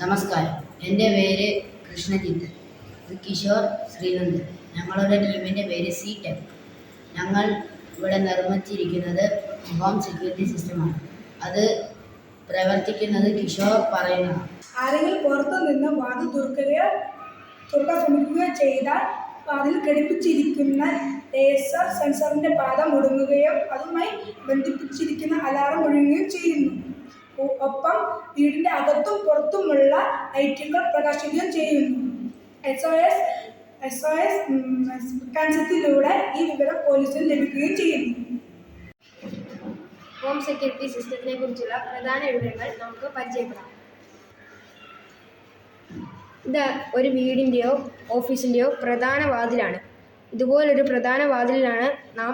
നമസ്കാരം, എൻ്റെ പേര് കൃഷ്ണജിത്ത്. ഇത് കിഷോർ ശ്രീനന്ദൻ. ഞങ്ങളുടെ ടീമിൻ്റെ പേര് C10. ഞങ്ങൾ ഇവിടെ നിർമ്മിച്ചിരിക്കുന്നത് ഹോം സെക്യൂരിറ്റി സിസ്റ്റമാണ്. അത് പ്രവർത്തിക്കുന്നത് കിഷോർ പറയുന്നതാണ്. ആരെങ്കിലും പുറത്തു നിന്ന് വാതിൽ തുറക്കാൻ ശ്രമിക്കുകയോ ചെയ്താൽ വാതിൽ ഘടിപ്പിച്ചിരിക്കുന്ന ലേസർ സെൻസറിൻ്റെ പാത മുടങ്ങുകയും അതുമായി ബന്ധിപ്പിച്ചിരിക്കുന്ന അലാറം മുഴങ്ങുകയും ചെയ്യുന്നു. ഒപ്പം വീടിൻ്റെ അകത്തും പുറത്തുമുള്ള ലൈറ്റുകൾ പ്രകാശിക്കുകയും ചെയ്യുന്നു. SOS മെക്കാനിസത്തിലൂടെ ഈ വിവരം പോലീസിന് ലഭിക്കുകയും ചെയ്യുന്നു. ഹോം സെക്യൂരിറ്റി സിസ്റ്റത്തിനെ കുറിച്ചുള്ള പ്രധാന വിവരങ്ങൾ നമുക്ക് പരിചയപ്പെടാം. ഇത് ഒരു വീടിൻ്റെയോ ഓഫീസിൻ്റെയോ പ്രധാന വാതിലാണ്. ഇതുപോലൊരു പ്രധാന വാതിലിലാണ് നാം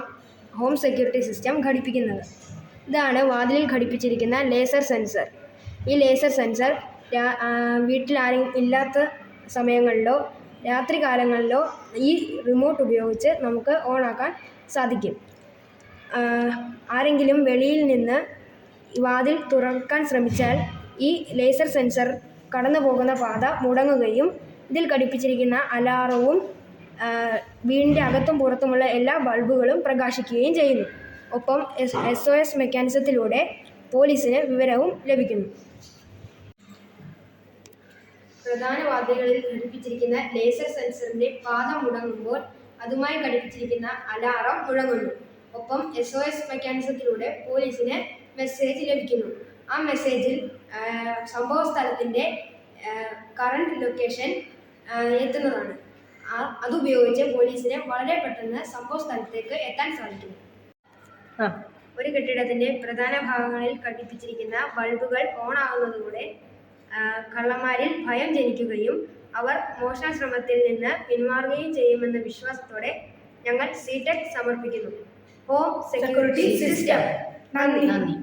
ഹോം സെക്യൂരിറ്റി സിസ്റ്റം ഘടിപ്പിക്കുന്നത്. ഇതാണ് വാതിലിൽ ഘടിപ്പിച്ചിരിക്കുന്ന ലേസർ സെൻസർ. ഈ ലേസർ സെൻസർ വീട്ടിൽ ആരും ഇല്ലാത്ത സമയങ്ങളിലോ രാത്രി കാലങ്ങളിലോ ഈ റിമോട്ട് ഉപയോഗിച്ച് നമുക്ക് ഓണാക്കാൻ സാധിക്കും. ആരെങ്കിലും വെളിയിൽ നിന്ന് വാതിൽ തുറക്കാൻ ശ്രമിച്ചാൽ ഈ ലേസർ സെൻസർ കടന്നു പോകുന്ന പാത മുടങ്ങുകയും ഇതിൽ ഘടിപ്പിച്ചിരിക്കുന്ന അലാറവും വീടിൻ്റെ അകത്തും പുറത്തുമുള്ള എല്ലാ ബൾബുകളും പ്രകാശിക്കുകയും ചെയ്യുന്നു. ഒപ്പം SOS മെക്കാനിസത്തിലൂടെ പോലീസിന് വിവരവും ലഭിക്കുന്നു. പ്രധാന വാതിലുകളിൽ ഘടിപ്പിച്ചിരിക്കുന്ന ലേസർ സെൻസറിൻ്റെ പാത മുടങ്ങുമ്പോൾ അതുമായി ഘടിപ്പിച്ചിരിക്കുന്ന അലാറം മുഴങ്ങുന്നു. ഒപ്പം SOS മെക്കാനിസത്തിലൂടെ പോലീസിന് മെസ്സേജ് ലഭിക്കുന്നു. ആ മെസ്സേജിൽ സംഭവ സ്ഥലത്തിൻ്റെ കറണ്ട് ലൊക്കേഷൻ എത്തുന്നതാണ്. അതുപയോഗിച്ച് പോലീസിന് വളരെ പെട്ടെന്ന് സംഭവ സ്ഥലത്തേക്ക് എത്താൻ സാധിക്കുന്നു. ഒരു കെട്ടിടത്തിൻ്റെ പ്രധാന ഭാഗങ്ങളിൽ ഘടിപ്പിച്ചിരിക്കുന്ന ബൾബുകൾ ഓണാകുന്നതോടെ കള്ളന്മാരിൽ ഭയം ജനിക്കുകയും അവർ മോഷണ ശ്രമത്തിൽ നിന്ന് പിന്മാറുകയും ചെയ്യുമെന്ന വിശ്വാസത്തോടെ ഞങ്ങൾ C10 സമർപ്പിക്കുന്നു. Home security system. നന്ദി.